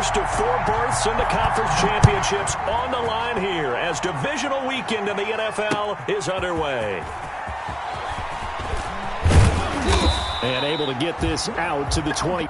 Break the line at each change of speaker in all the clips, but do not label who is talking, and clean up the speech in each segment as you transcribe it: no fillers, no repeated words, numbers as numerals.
first of 4 berths in the conference championships on the line here as divisional weekend in the NFL is underway. And able to get this out to the 20.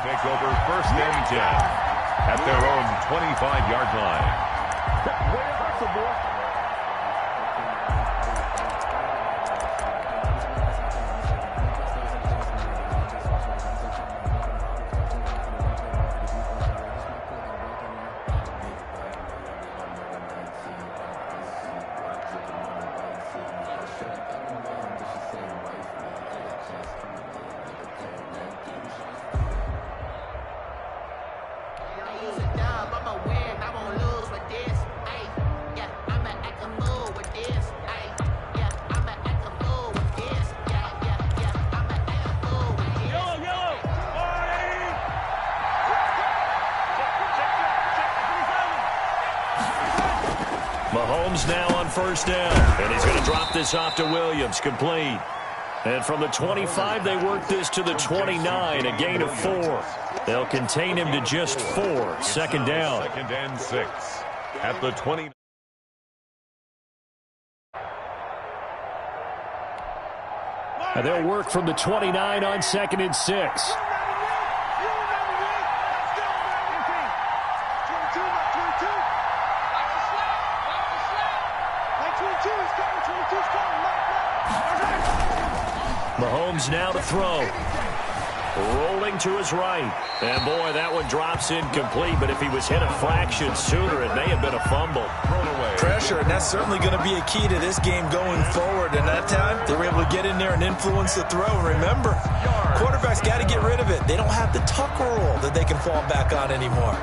Take over 1st and 10 at their own 25-yard line.
Mahomes now on 1st down, and he's going to drop this off to Williams, complete. And from the 25, they work this to the 29, a gain of 4. They'll contain him to just 4, 2nd down.
2nd and 6 at the 20.
And they'll work from the 29 on 2nd and 6. Mahomes now to throw. Rolling to his right. And, boy, that one drops incomplete. But if he was hit a fraction sooner, it may have been a fumble.
Pressure, and that's certainly going to be a key to this game going forward. And that time, they were able to get in there and influence the throw. Remember, quarterbacks got to get rid of it. They don't have the tucker roll that they can fall back on anymore.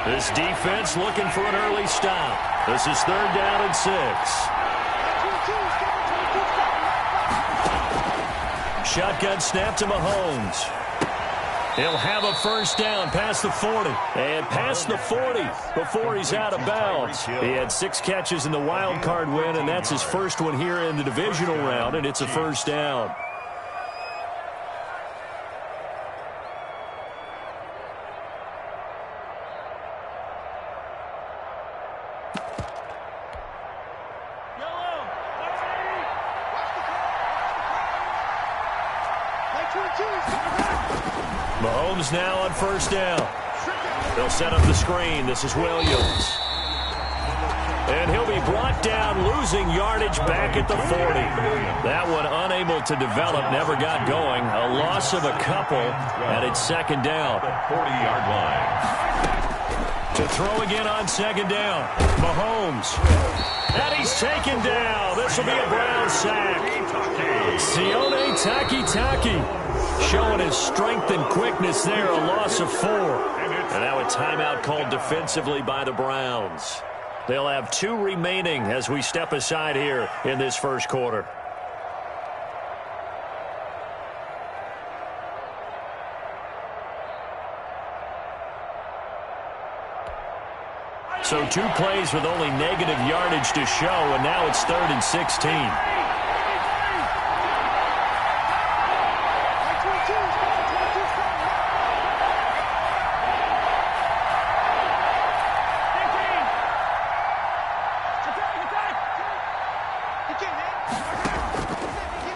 This defense looking for an early stop. This is 3rd down and 6. Shotgun snap to Mahomes. He'll have a 1st down past the 40. And past the 40 before he's out of bounds. He had 6 catches in the wild card win, and that's his first one here in the divisional round, and it's a 1st down. Mahomes now on 1st down. They'll set up the screen. This is Williams. And he'll be brought down, losing yardage back at the 40. That one unable to develop, never got going. A loss of a couple, and it's 2nd down.
40-yard line.
To throw again on 2nd down. Mahomes. And he's taken down. This will be a Brown sack. Sione Takitaki showing his strength and quickness there, a loss of 4. And now a timeout called defensively by the Browns. They'll have 2 remaining as we step aside here in this 1st quarter. So 2 plays with only negative yardage to show, and now it's 3rd and 16.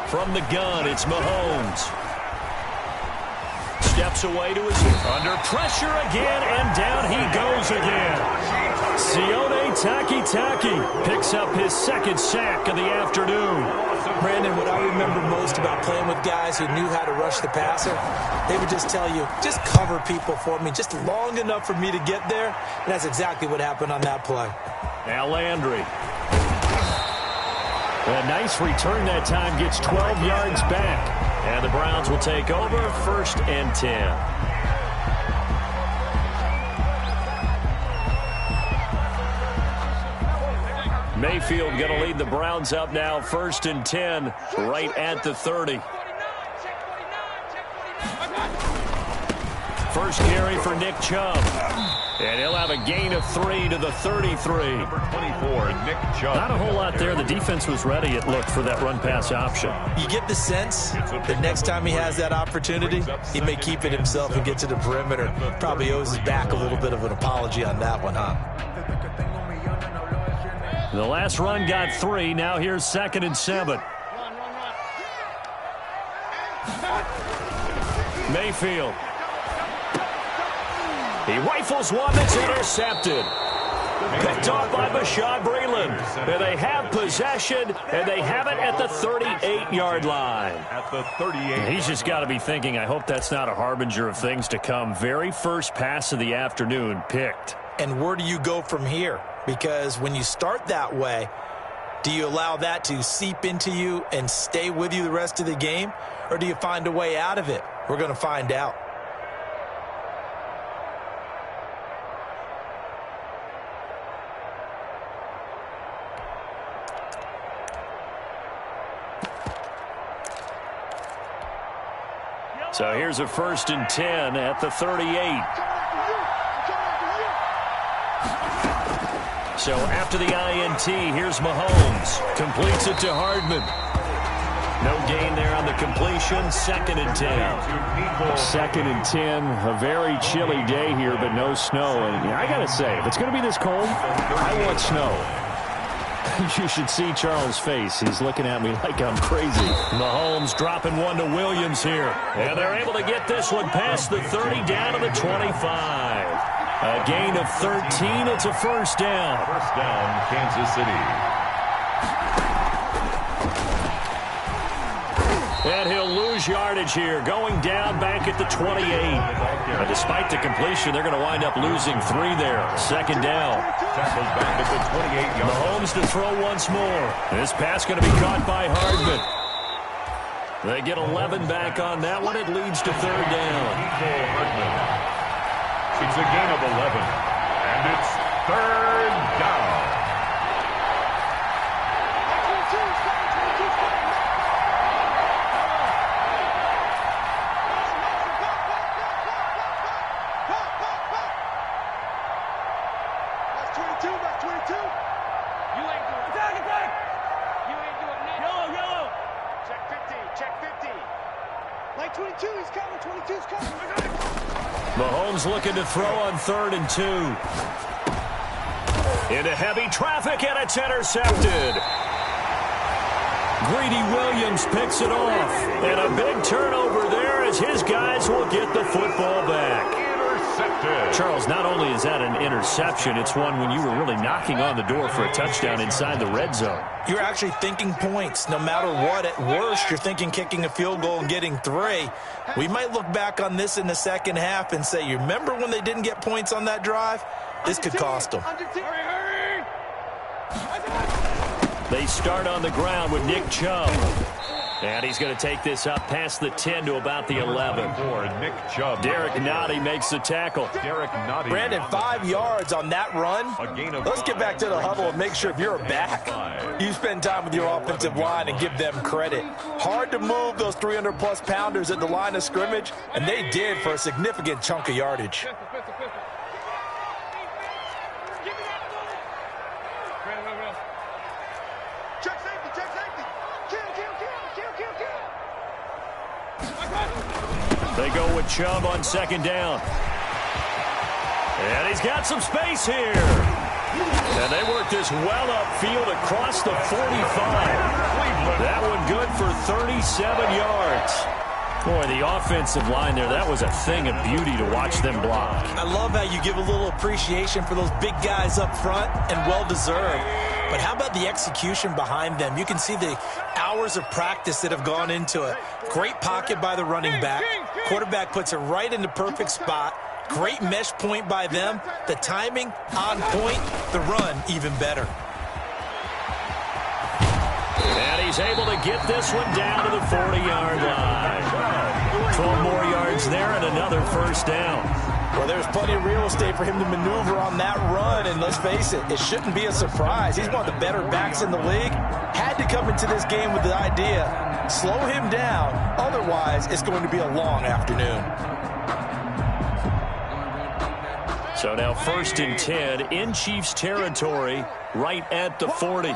From the gun, it's Mahomes. Steps away to his under pressure again, and down he goes again. Sione Takitaki picks up his 2nd sack of the afternoon.
Brandon, what I remember most about playing with guys who knew how to rush the passer, they would just tell you, just cover people for me, just long enough for me to get there. And that's exactly what happened on that play.
Now Landry. A nice return that time, gets 12 yards back. And the Browns will take over, 1st and 10. Mayfield going to lead the Browns up now, 1st and 10, right at the 30. First carry for Nick Chubb. And he'll have a gain of 3 to the 33.
Number 24, Nick Chubb.
Not a whole lot there. The defense was ready, it looked, for that run-pass option.
You get the sense that next time he has that opportunity, he may keep it himself and get to the perimeter. Probably owes his back a little bit of an apology on that one, huh?
The last run got 3. Now here's 2nd and 7. Mayfield. He rifles one that's intercepted. Picked off by Bashaud Breeland. And they have possession, and they have it at the 38-yard line.
At the 38.
He's just got to be thinking, I hope that's not a harbinger of things to come. Very first pass of the afternoon picked.
And where do you go from here? Because when you start that way, do you allow that to seep into you and stay with you the rest of the game? Or do you find a way out of it? We're going to find out.
So here's a 1st and 10 at the 38. So after the INT, here's Mahomes. Completes it to Hardman. No gain there on the completion. 2nd and 10. 2nd and 10. A very chilly day here, but no snow. And I got to say, if it's going to be this cold, I want snow. You should see Charles' face. He's looking at me like I'm crazy. Mahomes dropping one to Williams here. And they're able to get this one past the 30 down to the 25. A gain of 13. It's a 1st down.
1st down, Kansas City.
And he'll lose yardage here, going down back at the 28. But despite the completion, they're going to wind up losing 3 there. 2nd down.
Tackles back at the 28-yard.
Mahomes to throw once more. This pass going to be caught by Hardman. They get 11 back on that one. It leads to 3rd down.
It's a gain of 11. And it's 3rd down.
Mahomes looking to throw on 3rd and 2. Into heavy traffic, and it's intercepted. Greedy Williams picks it off. And a big turnover there as his guys will get the football back.
Intercepted.
Charles, not only is that an interception, it's one when you were really knocking on the door for a touchdown inside the red zone.
You're actually thinking points. No matter what, at worst, you're thinking kicking a field goal and getting 3. We might look back on this in the second half and say, you remember when they didn't get points on that drive? This could cost them.
They start on the ground with Nick Chubb. And he's going to take this up past the 10 to about the 11.
For Nick Chubb.
Derek Nottie makes the tackle.
Derek Nottie.
Brandon, 5 yards on that run. Let's get back to the huddle and make sure if you're a back, you spend time with your offensive line and give them credit. Hard to move those 300-plus pounders at the line of scrimmage, and they did for a significant chunk of yardage.
They go with Chubb on second down. And he's got some space here. And they work this well upfield across the 45. That one good for 37 yards. Boy, the offensive line there, that was a thing of beauty to watch them block.
I love how you give a little appreciation for those big guys up front, and well-deserved. But how about the execution behind them? You can see the hours of practice that have gone into it. Great pocket by the running back. Quarterback puts it right in the perfect spot. Great mesh point by them. The timing on point. The run even better.
And he's able to get this one down to the 40-yard line. 12 more yards there and another first down.
Well, there's plenty of real estate for him to maneuver on that run, and let's face it, it shouldn't be a surprise. He's one of the better backs in the league. Had to come into this game with the idea, slow him down, otherwise it's going to be a long afternoon.
So now 1st and 10 in Chiefs territory, right at the 40.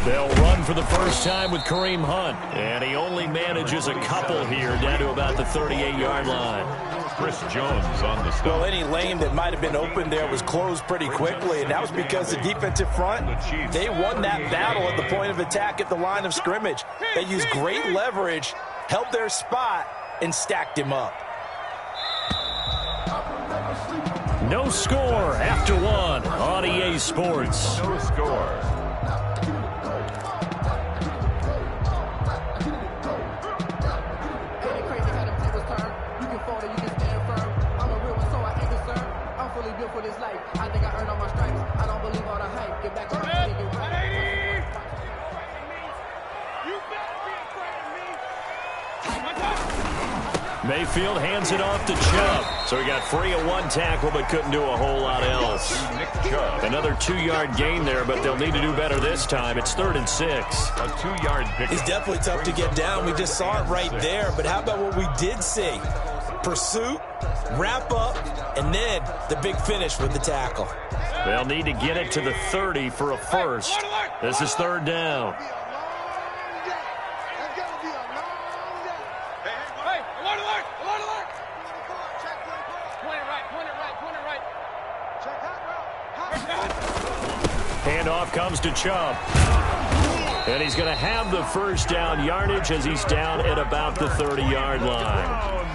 They'll run for the first time with Kareem Hunt. And he only manages a couple here down to about the 38-yard line.
Chris Jones on the stop.
Well, any lane that might have been open there was closed pretty quickly, and that was because the defensive front, they won that battle at the point of attack at the line of scrimmage. They used great leverage, held their spot, and stacked him up.
No score after one on EA Sports.
No score.
For this life, I think I earned all my stripes. I don't believe all the hype. Get back on my feet and get right. You better be afraid of me.
Mayfield hands it off to Chubb. So he got free of one tackle but couldn't do a whole lot else.
Nick Chubb.
Another 2-yard gain there, but they'll need to do better this time. It's 3rd and 6.
A 2-yard pick.
He's definitely tough to get down. We just saw it right there. But how about what we did see? Pursuit, wrap up, and then the big finish with the tackle.
They'll need to get it to the 30 for a first. This is 3rd down. Handoff comes to Chubb. And he's going to have the first down yardage as he's down at about the 30-yard line.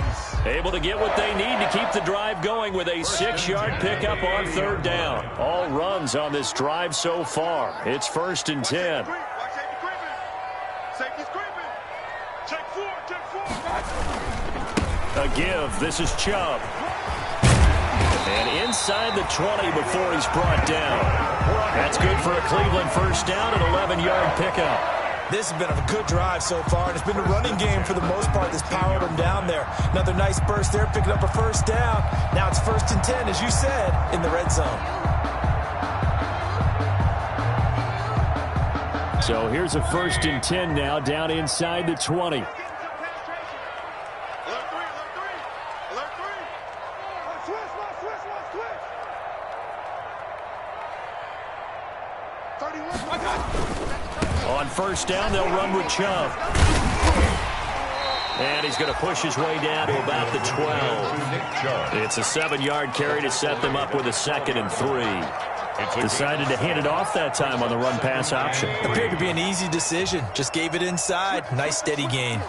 Able to get what they need to keep the drive going with a 6-yard pickup on 3rd down. All runs on this drive so far. It's 1st and 10. A give. This is Chubb. And inside the 20 before he's brought down. That's good for a Cleveland first down, an 11-yard pickup.
This has been a good drive so far, and it's been the running game for the most part that's powered them down there. Another nice burst there, picking up a first down. Now it's 1st and 10, as you said, in the red zone.
So here's a 1st and 10 now, down inside the 20. On first down, they'll run with Chubb. And he's going to push his way down to about the 12. It's a 7-yard carry to set them up with a 2nd and 3. Decided to hand it off that time on the run-pass option.
Appeared to be an easy decision. Just gave it inside. Nice, steady gain.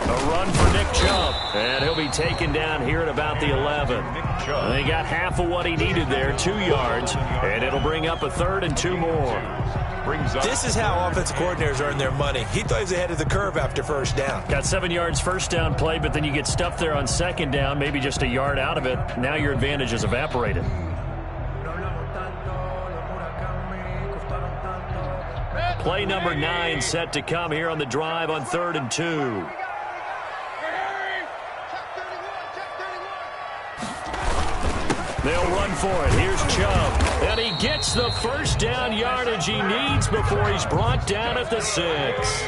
A run for Nick Chubb. And he'll be taken down here at about the 11. They got half of what he needed there, 2 yards. And it'll bring up a 3rd and 2 more.
This is how offensive coordinators earn their money. He thought he was ahead of the curve after first down.
Got 7 yards first down play, but then you get stuffed there on second down, maybe just a yard out of it. Now your advantage is evaporated. Play number 9 set to come here on the drive on 3rd and 2. They'll run for it. Here's Chubb. And he gets the first down yardage he needs before he's brought down at the 6.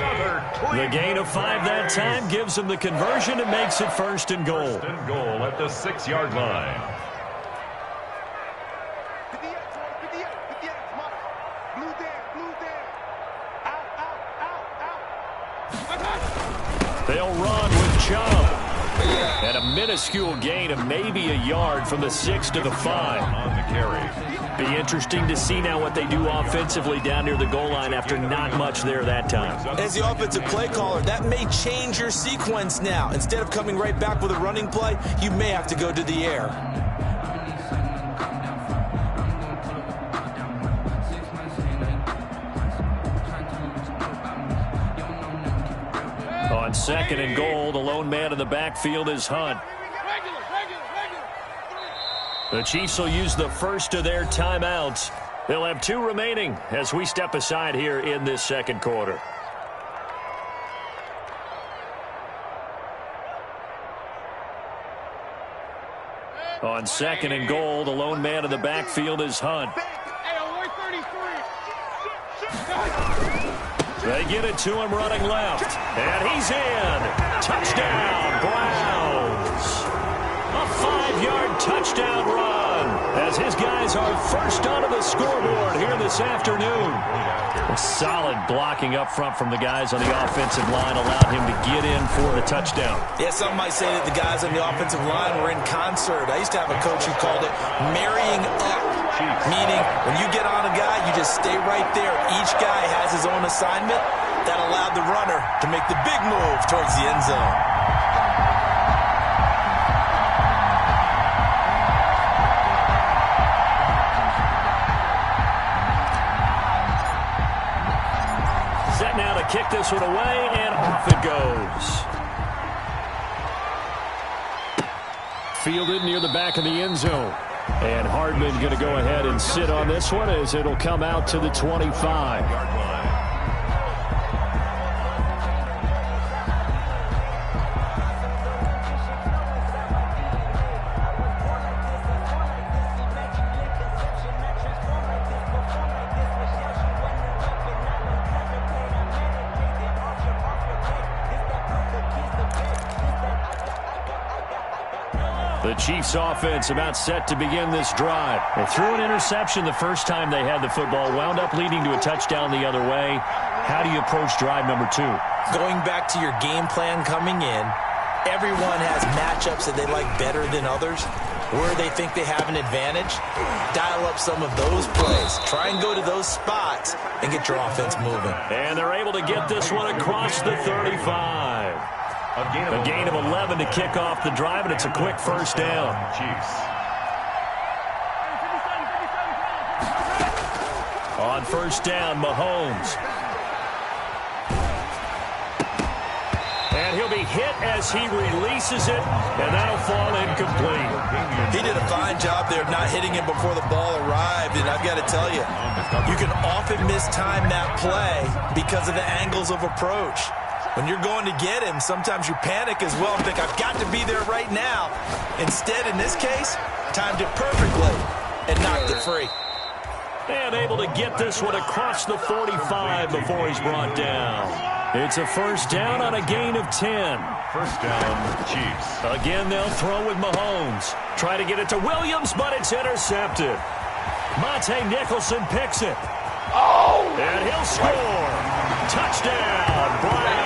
The gain of 5 that time gives him the conversion and makes it 1st and goal.
1st and goal at the 6-yard line.
They'll run with Chubb. And a minuscule gain of maybe a yard from the 6 to the 5.
On the carry.
Be interesting to see now what they do offensively down near the goal line after not much there that time.
As the offensive play caller, that may change your sequence now. Instead of coming right back with a running play, you may have to go to the air.
On 2nd and goal, the lone man in the backfield is Hunt. The Chiefs will use the first of their timeouts. They'll have 2 remaining as we step aside here in this 2nd quarter. On 2nd and goal, the lone man in the backfield is Hunt. They get it to him running left. And he's in. Touchdown, Browns. A 5-yard touchdown run as his guys are first onto the scoreboard here this afternoon. Solid blocking up front from the guys on the offensive line allowed him to get in for the touchdown.
Yeah, some might say that the guys on the offensive line were in concert. I used to have a coach who called it marrying up, meaning when you get on a guy, you just stay right there. Each guy has his own assignment. That allowed the runner to make the big move towards the end zone.
Now to kick this one away, and off it goes. Fielded near the back of the end zone. And Hardman going to go ahead and sit on this one as it'll come out to the 25. The Chiefs offense about set to begin this drive. They threw an interception the first time they had the football, wound up leading to a touchdown the other way. How do you approach drive number 2?
Going back to your game plan coming in, everyone has matchups that they like better than others. Where they think they have an advantage, dial up some of those plays. Try and go to those spots and get your offense moving.
And they're able to get this one across the 35. A gain of 11 to kick off the drive, and it's a quick first down.
Chiefs.
On first down, Mahomes. And he'll be hit as he releases it, and that'll fall incomplete.
He did a fine job there of not hitting him before the ball arrived, and I've got to tell you, you can often mistime that play because of the angles of approach. When you're going to get him, sometimes you panic as well and think, I've got to be there right now. Instead, in this case, timed it perfectly and knocked it free.
And able to get this one across the 45 before he's brought down. It's a first down on a gain of 10.
First down, Chiefs.
Again, they'll throw with Mahomes. Try to get it to Williams, but it's intercepted. Monte Nicholson picks it. And he'll score. Touchdown, Browns.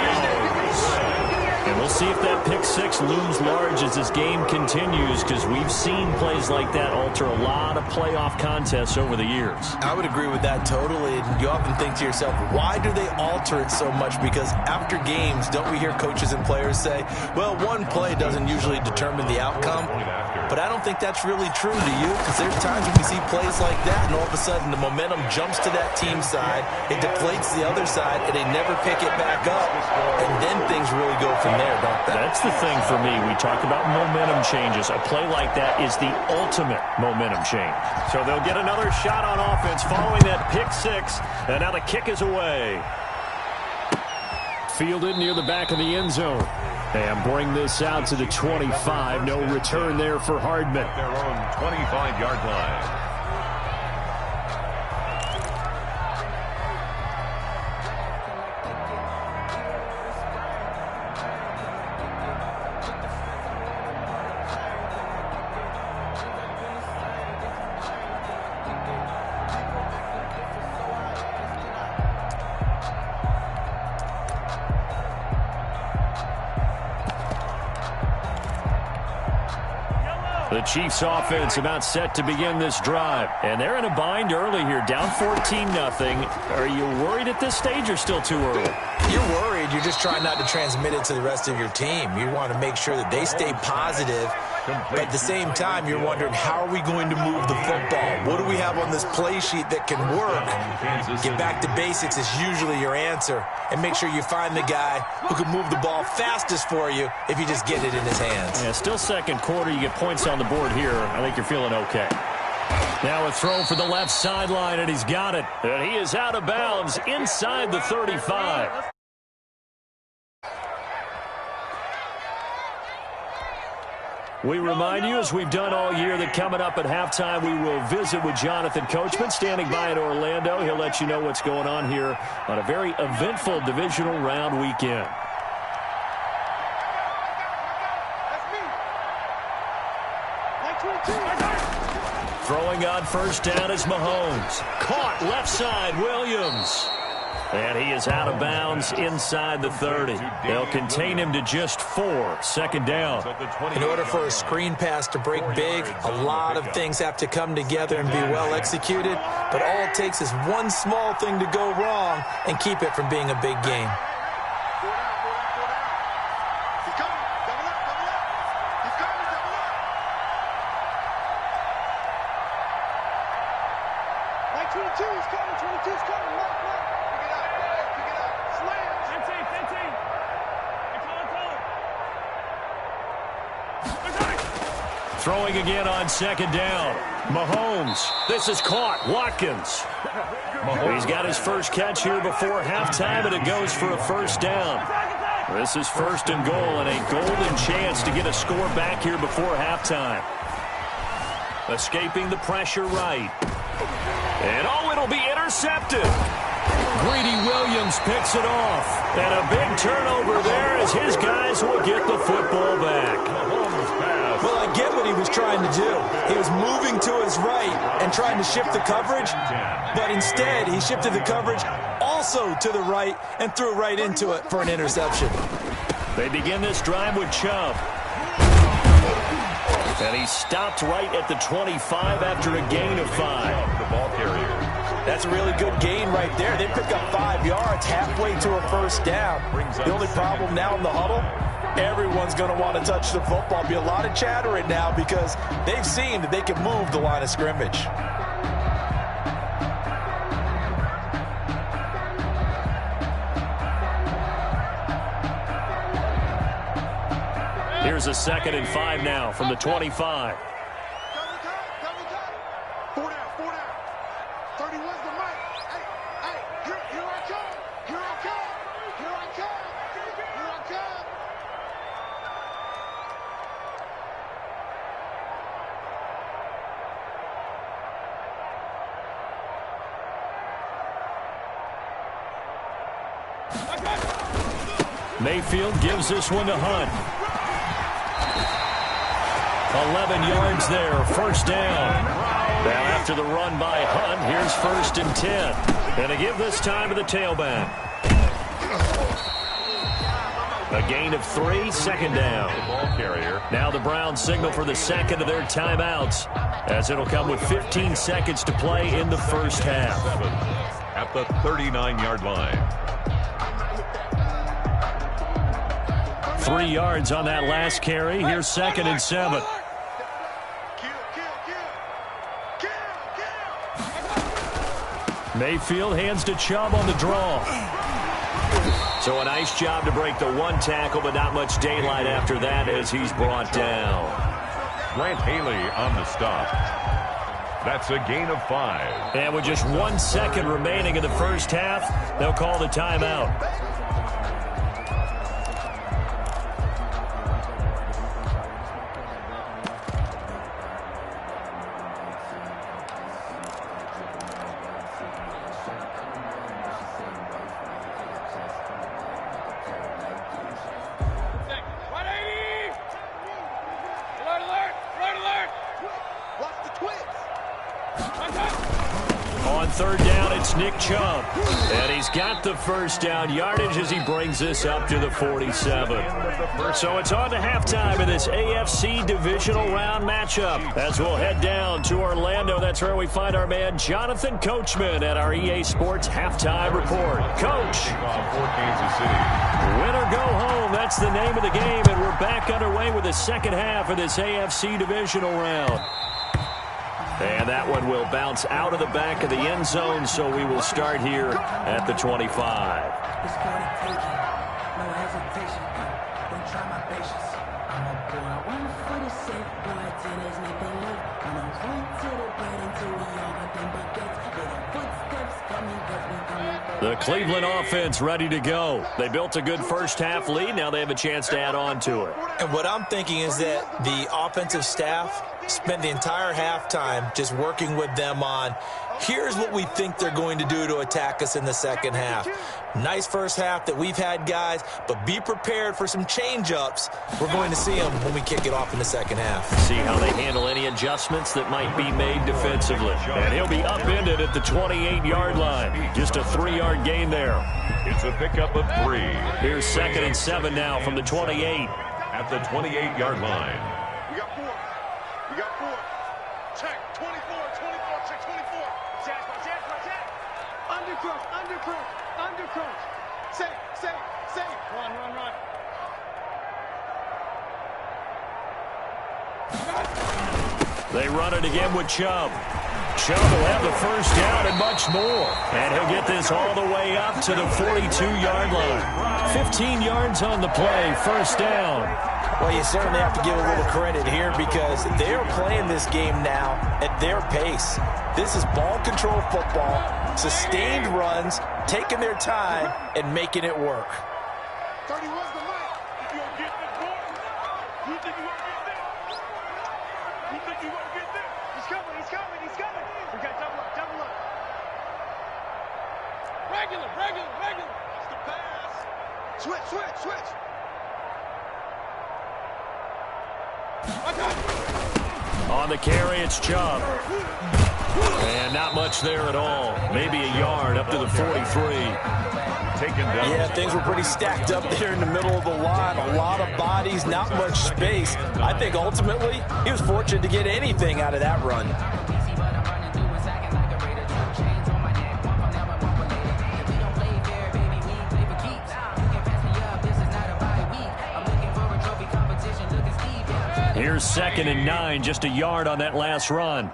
And we'll see if that pick 6 looms large as this game continues, because we've seen plays like that alter a lot of playoff contests over the years.
I would agree with that totally. And you often think to yourself, why do they alter it so much? Because after games, don't we hear coaches and players say, well, one play doesn't usually determine the outcome? But I don't think that's really true, do you? Because there's times when we see plays like that, and all of a sudden the momentum jumps to that team side, it deflates the other side, and they never pick it back up. And then things really go from there, don't they?
That's the thing for me. We talk about momentum changes. A play like that is the ultimate momentum change. So they'll get another shot on offense following that pick 6, and now the kick is away. Fielded near the back of the end zone. And bring this out to the 25. No return there for Hardman.
Their own 25-yard line.
The Chiefs offense about set to begin this drive. And they're in a bind early here, down 14-0. Are you worried at this stage or still too early?
You're worried. You're just trying not to transmit it to the rest of your team. You want to make sure that they stay positive. But at the same time, you're wondering, how are we going to move the football? What do we have on this play sheet that can work? Get back to basics is usually your answer. And make sure you find the guy who can move the ball fastest for you if you just get it in his hands.
Yeah, still second quarter. You get points on the board here. I think you're feeling okay. Now a throw for the left sideline, and he's got it. And he is out of bounds inside the 35. We remind you, as we've done all year, that coming up at halftime, we will visit with Jonathan Coachman, standing by in Orlando. He'll let you know what's going on here on a very eventful divisional round weekend. Throwing on first down is Mahomes. Caught left side, Williams. And he is out of bounds inside the 30. They'll contain him to just 4. Second down.
In order for a screen pass to break big, a lot of things have to come together and be well executed. But all it takes is one small thing to go wrong and keep it from being a big game.
Throwing again on second down. Mahomes. This is caught. Watkins. He's got his first catch here before halftime, and it goes for a first down. This is first and goal, and a golden chance to get a score back here before halftime. Escaping the pressure right. And it'll be intercepted. Greedy Williams picks it off. And a big turnover there as his guys will get the football back.
Well, I get what he was trying to do. He was moving to his right and trying to shift the coverage, but instead he shifted the coverage also to the right and threw right into it for an interception.
They begin this drive with Chubb. And he stopped right at the 25 after a gain of 5.
The ball carrier.
That's a really good gain right there. They pick up 5 yards halfway to a first down. The only problem now in the huddle, everyone's going to want to touch the football. Be a lot of chatter right now because they've seen that they can move the line of scrimmage.
Here's a 2nd and 5 now from the 25. Mayfield gives this one to Hunt. 11 yards there, first down. Now after the run by Hunt, here's 1st and 10. And to give this time to the tailback. A gain of 3, second down.
Ball carrier.
Now the Browns signal for the second of their timeouts, as it'll come with 15 seconds to play in the first half.
At the 39-yard line.
3 yards on that last carry. Here's 2nd and 7. Mayfield hands to Chubb on the draw. So a nice job to break the one tackle, but not much daylight after that as he's brought down.
Grant Haley on the stop. That's a gain of 5.
And with just 1 second remaining in the first half, they'll call the timeout. On 3rd down and It's Nick Chubb. And he's got the first down yardage as he brings this up to the 47. So it's on to halftime in this AFC divisional round matchup. As we'll head down to Orlando, that's where we find our man Jonathan Coachman at our EA Sports Halftime Report. Coach. Win or go home, that's the name of the game, and we're back underway with the second half of this AFC divisional round. And that one will bounce out of the back of the end zone, so we will start here at the 25. The Cleveland offense ready to go. They built a good first-half lead. Now they have a chance to add on to it.
And what I'm thinking is that the offensive staff spent the entire halftime just working with them on, here's what we think they're going to do to attack us in the second half. Nice first half that we've had, guys, but be prepared for some change-ups. We're going to see them when we kick it off in the second half.
See how they handle any adjustments that might be made defensively. And he'll be upended at the 28-yard line. Just a 3-yard gain there.
It's a pickup of 3.
Here's 2nd and 7 now from the 28.
At the 28-yard line.
We got 4. We got 4. Check. 24, 24, check 24. Jack. Undercross. Say. Run.
They run it again with Chubb. Chubb will have the first down and much more. And he'll get this all the way up to the 42-yard line. 15 yards on the play, first down.
Well, you certainly have to give a little credit here because they're playing this game now at their pace. This is ball control football, sustained runs, taking their time, and making it work.
30 was the mic. If you don't get this ball, you think you won't get this? You think you won't get this? He's coming. We got double up. Regular. That's the pass. Switch.
On the carry, it's Chubb. And not much there at all. Maybe a yard up to the 43.
Taken down.
Yeah, things were pretty stacked up there in the middle of the line. A lot of bodies, not much space. I think ultimately he was fortunate to get anything out of that run.
Here's 2nd and 9, just a yard on that last run.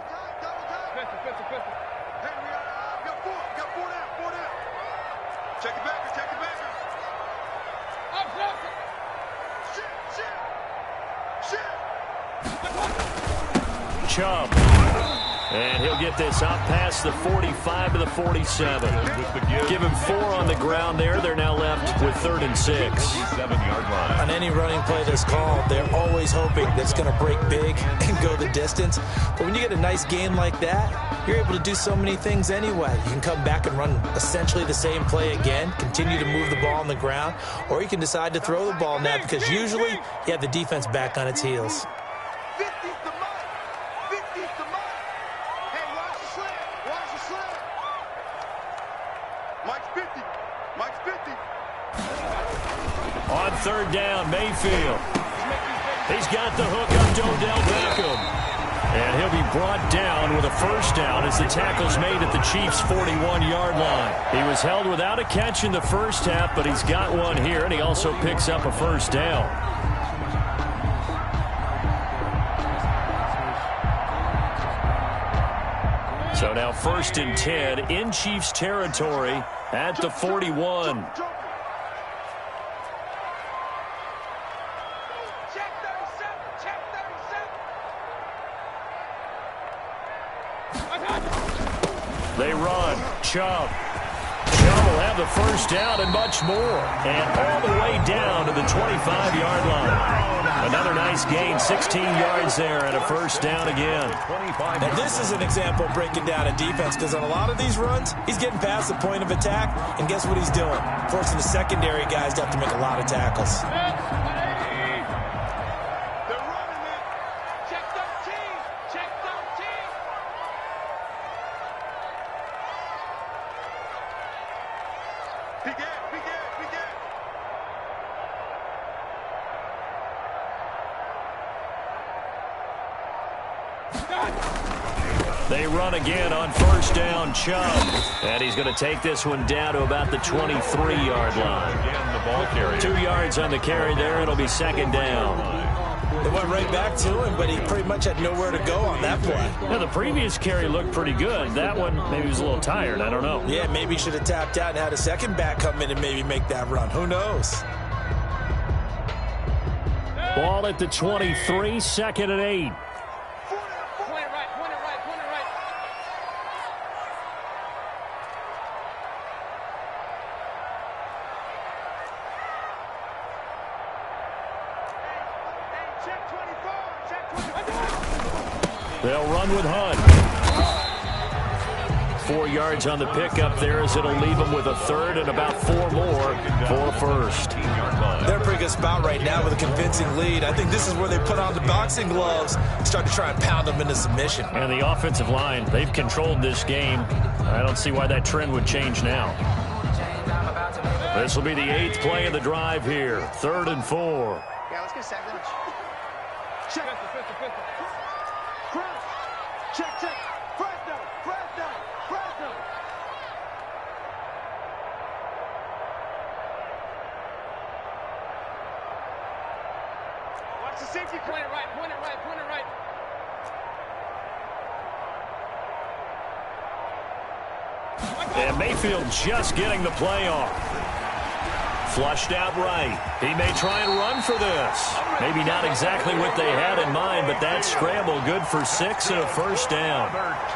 Chubb. And he'll get this up past the 45 to the 47. Give him 4 on the ground there. They're now left with 3rd and 6.
7-yard line.
On any running play that's called, they're always hoping that it's going to break big and go the distance. But when you get a nice game like that, you're able to do so many things anyway. You can come back and run essentially the same play again, continue to move the ball on the ground, or you can decide to throw the ball now because usually you have the defense back on its heels.
On 3rd down, Mayfield. He's got the hook up to Odell Beckham. And he'll be brought down with a first down as the tackle's made at the Chiefs' 41-yard line. He was held without a catch in the first half, but he's got one here, and he also picks up a first down. So now 1st and 10 in Chiefs territory at the 41. They run. Chubb. Chubb will have the first down and much more. And all the way down to the 25-yard line. Another nice gain, 16 yards there and a first down again.
Now this is an example of breaking down a defense because on a lot of these runs, he's getting past the point of attack, and guess what he's doing? Forcing the secondary guys to have to make a lot of tackles.
They run again on first down, Chubb. And he's going to take this one down to about the 23-yard line.
Again, the ball carrier.
2 yards on the carry there. It'll be second down.
They went right back to him, but he pretty much had nowhere to go on that play.
Now, the previous carry looked pretty good. That one, maybe he was a little tired. I don't know.
Yeah, maybe he should have tapped out and had a second back come in and maybe make that run. Who knows?
Ball at the 23, second and 8. They'll run with Hunt. 4 yards on the pickup there as it'll leave them with a third and about 4 more for first.
They're in a pretty good spot right now with a convincing lead. I think this is where they put on the boxing gloves and start to try and pound them into submission.
And the offensive line, they've controlled this game. I don't see why that trend would change now. This will be the 8th play of the drive here. 3rd and 4.
Yeah, let's get a sack lunch. Check. Check. Fresno. Watch the safety. Point it right.
And Mayfield just getting the play off. Flushed out right. He may try and run for this. Maybe not exactly what they had in mind, but that scramble good for 6 and a first down.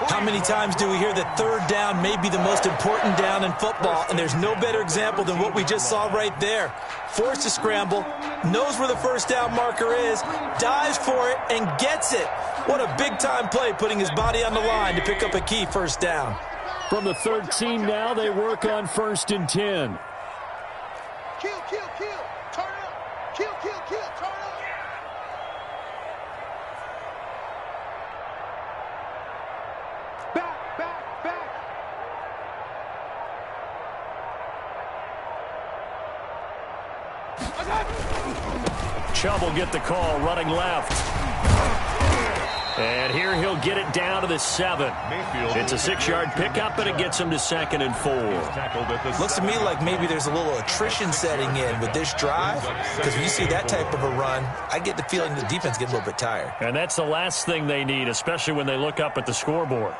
How many times do we hear that third down may be the most important down in football, and there's no better example than what we just saw right there. Forced to scramble, knows where the first down marker is, dives for it, and gets it. What a big-time play, putting his body on the line to pick up a key first down.
From the 13 now, they work on 1st and 10.
Kill. Turn up. Kill. Turn up. Back.
Chubb will get the call, running left. And here he'll get it down to the 7. It's a 6-yard pickup, and it gets him to 2nd and 4.
Looks to me like maybe there's a little attrition setting in with this drive, because when you see that type of a run, I get the feeling the defense gets a little bit tired.
And that's the last thing they need, especially when they look up at the scoreboard.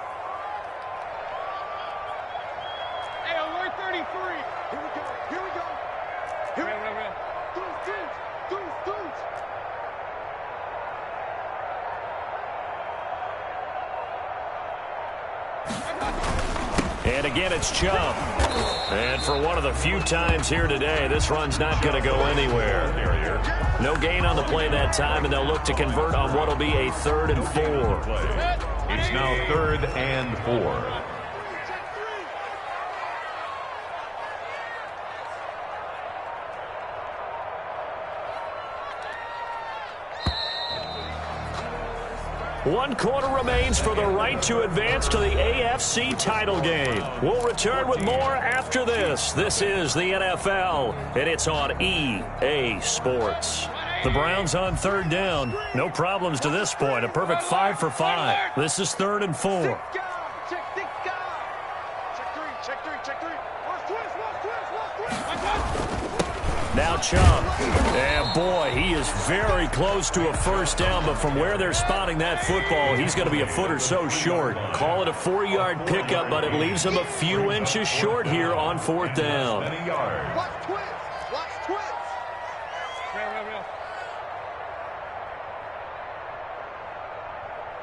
Hey, alert 33. Here we go. Dudes.
And again, it's Chubb. And for one of the few times here today, this run's not going to go anywhere. No gain on the play that time, and they'll look to convert on what will be a 3rd and 4.
It's now 3rd and 4.
One quarter remains for the right to advance to the AFC title game. We'll return with more after this. This is the NFL, and it's on EA Sports. The Browns on 3rd down. No problems to this point. A perfect 5 for 5. This is 3rd and 4.
Check 3.
Now Chubb. And boy, he is very close to a first down, but from where they're spotting that football, he's going to be a foot or so short. Call it a 4-yard pickup, but it leaves him a few inches short here on 4th down.
Watch twins. Real.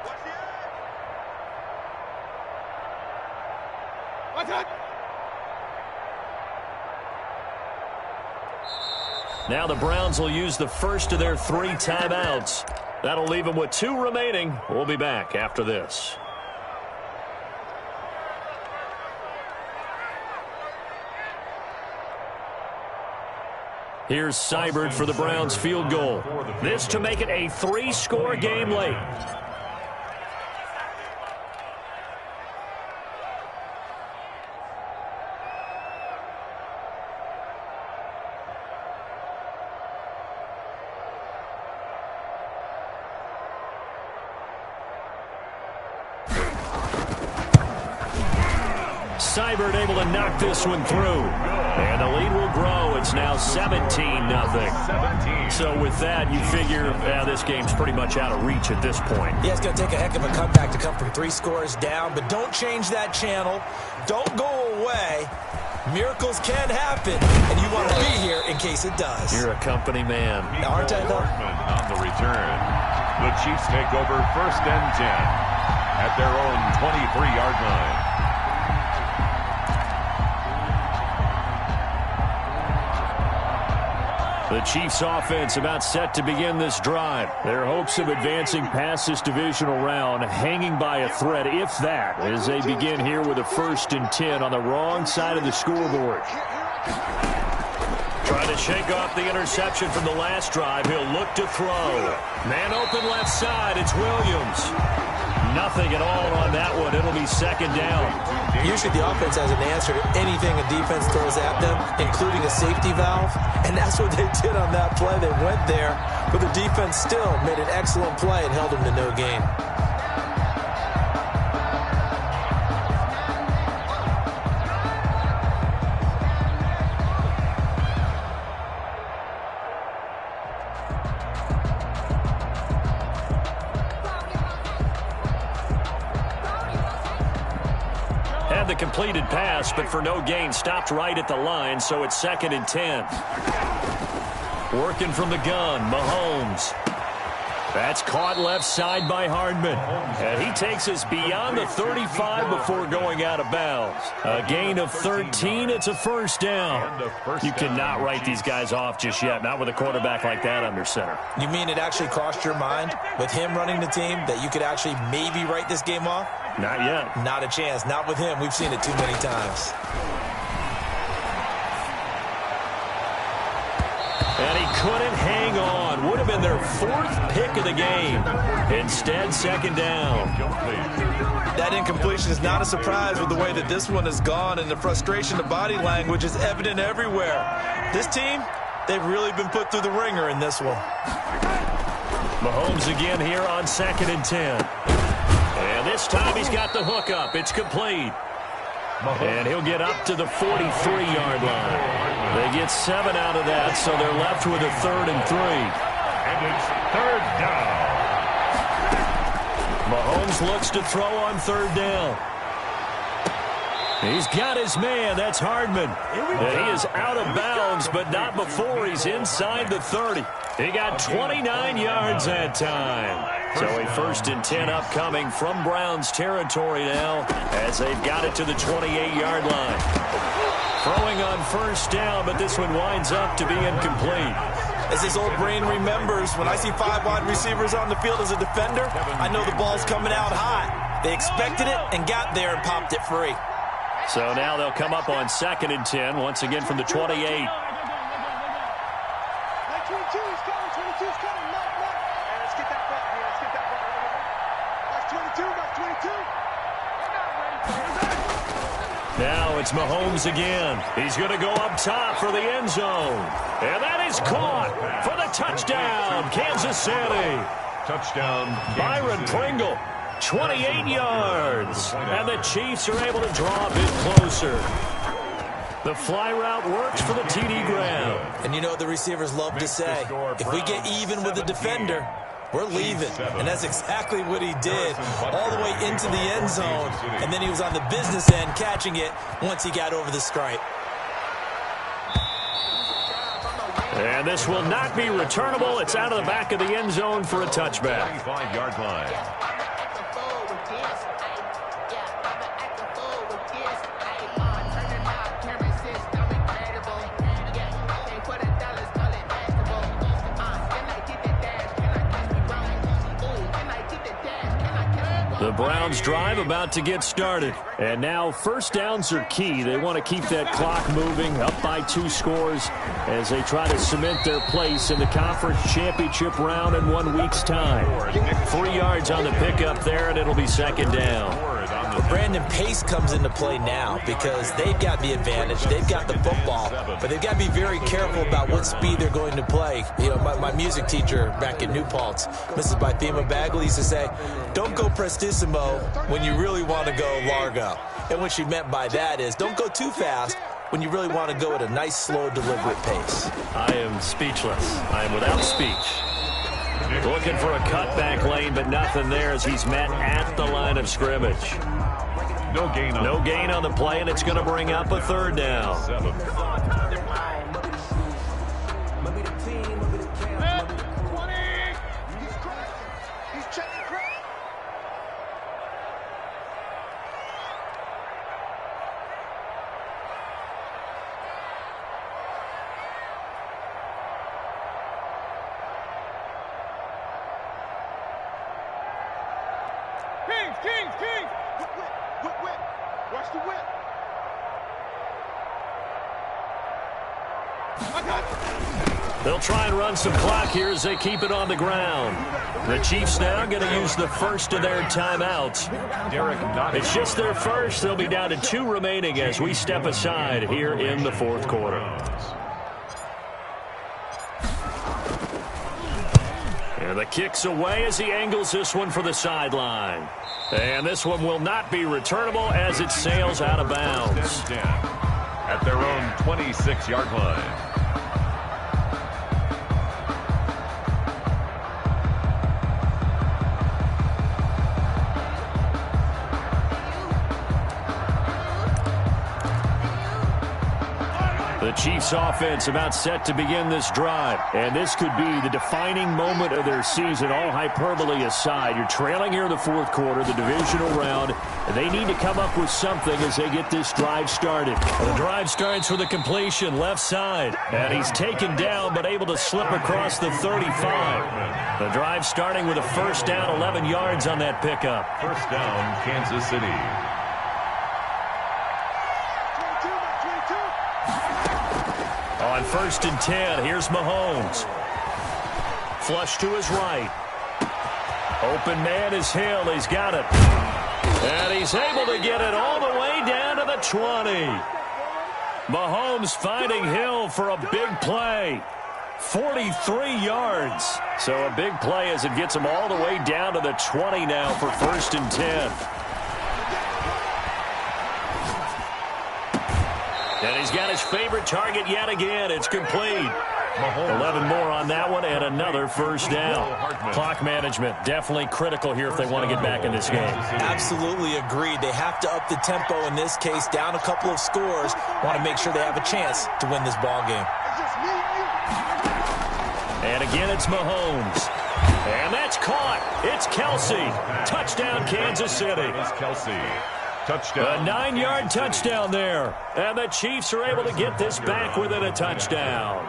Watch the edge. Watch it.
Now the Browns will use the first of their 3 timeouts. That'll leave them with 2 remaining. We'll be back after this. Here's Seibert for the Browns field goal. This to make it a 3-score game late. Seibert able to knock this one through. And the lead will grow. It's now 17-0. So with that, you figure this game's pretty much out of reach at this point.
Yeah, it's going to take a heck of a comeback to come from 3 scores down, but don't change that channel. Don't go away. Miracles can happen, and you want to be here in case it does.
You're a company man.
Aren't I, though?
On the return, the Chiefs take over 1st and 10 at their own 23-yard line.
The Chiefs offense about set to begin this drive. Their hopes of advancing past this divisional round hanging by a thread, if that, as they begin here with a 1st and 10 on the wrong side of the scoreboard. Trying to shake off the interception from the last drive. He'll look to throw. Man open left side. It's Williams. Nothing at all on that one. It'll be 2nd down.
Usually the offense has an answer to anything a defense throws at them, including a safety valve. And that's what they did on that play. They went there, but the defense still made an excellent play and held them to no gain.
Had the completed pass, but for no gain, stopped right at the line, so it's 2nd and 10. Working from the gun, Mahomes. That's caught left side by Hardman. And he takes us beyond the 35 before going out of bounds. A gain of 13, it's a 1st down. You cannot write these guys off just yet, not with a quarterback like that under center.
You mean it actually crossed your mind with him running the team that you could actually maybe write this game off?
Not yet.
Not a chance. Not with him. We've seen it too many times.
And he couldn't hang on. Would have been their 4th pick of the game. Instead, 2nd down.
That incompletion is not a surprise with the way that this one has gone, and the frustration, the body language is evident everywhere. This team, they've really been put through the ringer in this one.
Mahomes again here on 2nd and 10. And this time he's got the hook up. It's complete. And he'll get up to the 43-yard line. They get 7 out of that, so they're left with a 3rd and 3.
And it's 3rd down.
Mahomes looks to throw on 3rd down. He's got his man. That's Hardman. And he is out of bounds, but not before he's inside the 30. He got 29 yards that time. So a 1st and 10 upcoming from Browns territory now as they've got it to the 28-yard line. Throwing on 1st down, but this one winds up to be incomplete.
As his old brain remembers, when I see 5 wide receivers on the field as a defender, I know the ball's coming out hot. They expected it and got there and popped it free.
So now they'll come up on 2nd and 10, once again from the 28.
22 is coming. 22 is coming. Mark. Hey, let's get that ball here. Let's get that ball. That's 22. That's 22.
Now it's Mahomes again. He's going to go up top for the end zone. And that is caught for the touchdown, Kansas City.
Touchdown,
Byron Pringle, 28 yards. And the Chiefs are able to draw a bit closer. The fly route works for the TD Graham.
And you know what the receivers love to say? If we get even with the defender, we're leaving. And that's exactly what he did, all the way into the end zone. And then he was on the business end catching it once he got over the stripe.
And this will not be returnable. It's out of the back of the end zone for a touchback.
25-yard line.
The Browns drive about to get started. And now 1st downs are key. They want to keep that clock moving, up by 2 scores as they try to cement their place in the conference championship round in 1 week's time. 3 yards on the pickup there, and it'll be 2nd down.
But Brandon, pace comes into play now because they've got the advantage. They've got the football, but they've got to be very careful about what speed they're going to play. You know, my music teacher back in New Paltz, Mrs. Bythema Bagley, used to say, don't go prestissimo when you really want to go largo. And what she meant by that is don't go too fast when you really want to go at a nice, slow, deliberate pace.
I am speechless. I am without speech. Looking for a cutback lane, but nothing there as he's met at the line of scrimmage.
No gain
on the play, and it's going to bring up a third down.
7.
Kings! Whip! Watch the whip!
They'll try and run some clock here as they keep it on the ground. The Chiefs now going to use the first of their timeouts. It's just their first. They'll be down to 2 remaining as we step aside here in the fourth quarter. And the kick's away as he angles this one for the sideline. And this one will not be returnable as it sails out of bounds.
At their own 26-yard line.
The Chiefs offense about set to begin this drive. And this could be the defining moment of their season, all hyperbole aside. You're trailing here in the fourth quarter, the divisional round. They need to come up with something as they get this drive started. The drive starts with a completion left side. And he's taken down but able to slip across the 35. The drive starting with a first down, 11 yards on that pickup.
First down, Kansas City.
On 1st and 10, here's Mahomes. Flush to his right. Open man is Hill. He's got it. And he's able to get it all the way down to the 20. Mahomes finding Hill for a big play. 43 yards. So a big play as it gets him all the way down to the 20 now for 1st and 10. And he's got his favorite target yet again. It's complete. 11 more on that one and another first down. Clock management definitely critical here if they want to get back in this game.
Absolutely agreed. They have to up the tempo in this case, down a couple of scores. Want to make sure they have a chance to win this ball game.
And again, it's Mahomes. And that's caught. It's Kelsey. Touchdown, Kansas City.
It's Kelsey. Touchdown.
A 9-yard touchdown there. And the Chiefs are able to get this back within a touchdown.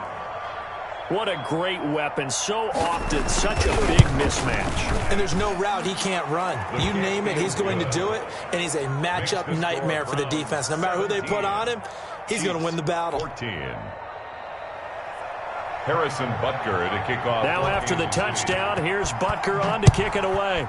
What a great weapon. So often, such a big mismatch.
And there's no route he can't run. You name it, he's going to do it. And he's a matchup nightmare for the defense. No matter who they put on him, he's going to win the battle.
14. Harrison Butker to kick off.
Now after the touchdown, here's Butker on to kick it away.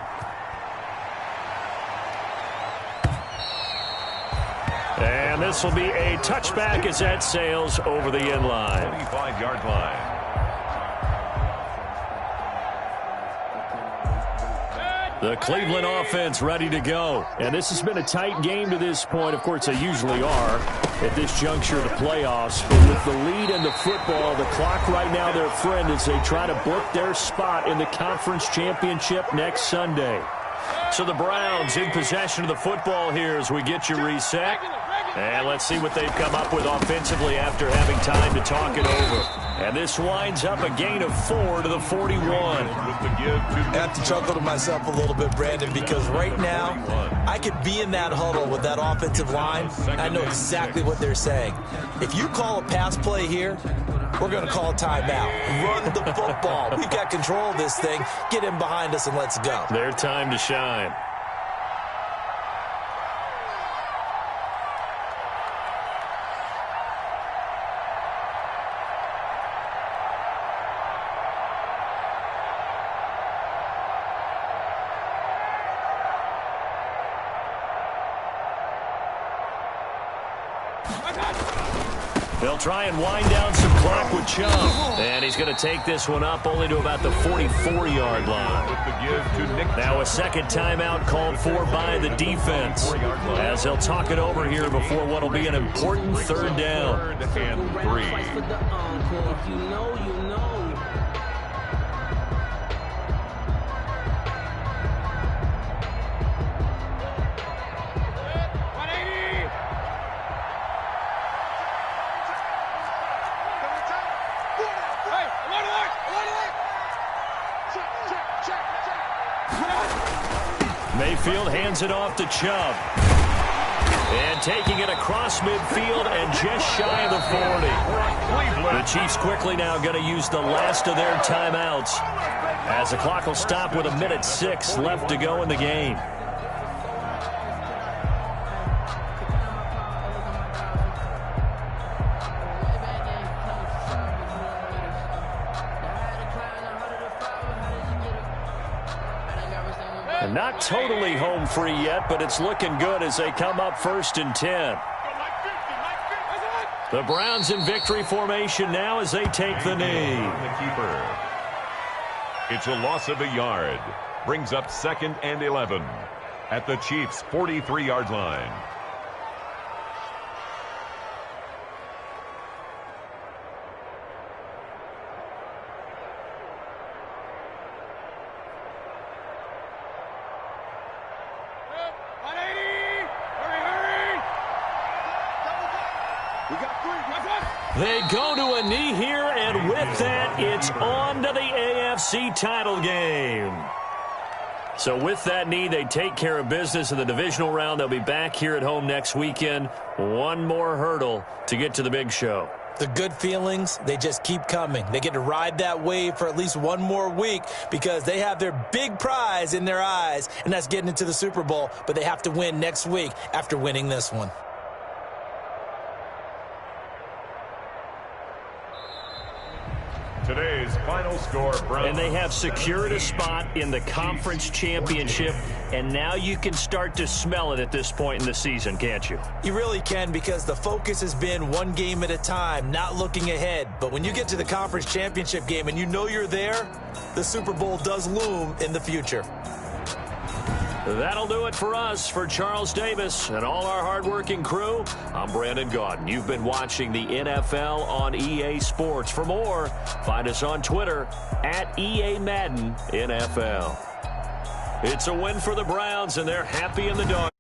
And this will be a touchback as that sails over the end line.
25-yard line.
The Cleveland offense ready to go. And this has been a tight game to this point. Of course, they usually are at this juncture of the playoffs. But with the lead in the football, the clock right now their friend as they try to book their spot in the conference championship next Sunday. So the Browns in possession of the football here as we get you reset. And let's see what they've come up with offensively after having time to talk it over. And this winds up a gain of 4 to the 41.
I have to chuckle to myself a little bit, Brandon, because right now I could be in that huddle with that offensive line. I know exactly what they're saying. If you call a pass play here, we're going to call a timeout. Run the football. We've got control of this thing. Get in behind us and let's go.
Their time to shine. They'll try and wind down some clock with Chubb. And he's going to take this one up only to about the 44-yard line.
With the give to Nick.
Now a second timeout called for by the defense, as they'll talk it over here before what will be an important third down.
3rd and 3.
Mayfield hands it off to Chubb. And taking it across midfield and just shy of the 40. The Chiefs quickly now going to use the last of their timeouts, as the clock will stop with 1:06 left to go in the game. And not totally home free yet, but it's looking good as they come up 1st and 10. The Browns in victory formation now as they take the knee.
The keeper. It's a loss of a yard. Brings up 2nd and 11 at the Chiefs' 43-yard line.
They go to a knee here, and with that, it's on to the AFC title game. So with that knee, they take care of business in the divisional round. They'll be back here at home next weekend. One more hurdle to get to the big show.
The good feelings, they just keep coming. They get to ride that wave for at least one more week because they have their big prize in their eyes, and that's getting into the Super Bowl. But they have to win next week after winning this one.
Today's final score, Browns.
And they have secured a spot in the conference championship, and now you can start to smell it at this point in the season, can't you?
You really can, because the focus has been one game at a time, not looking ahead. But when you get to the conference championship game and you know you're there, the Super Bowl does loom in the future.
That'll do it for us. For Charles Davis and all our hardworking crew, I'm Brandon Gaudin. You've been watching the NFL on EA Sports. For more, find us on Twitter at EA Madden NFL. It's a win for the Browns, and they're happy in the dog.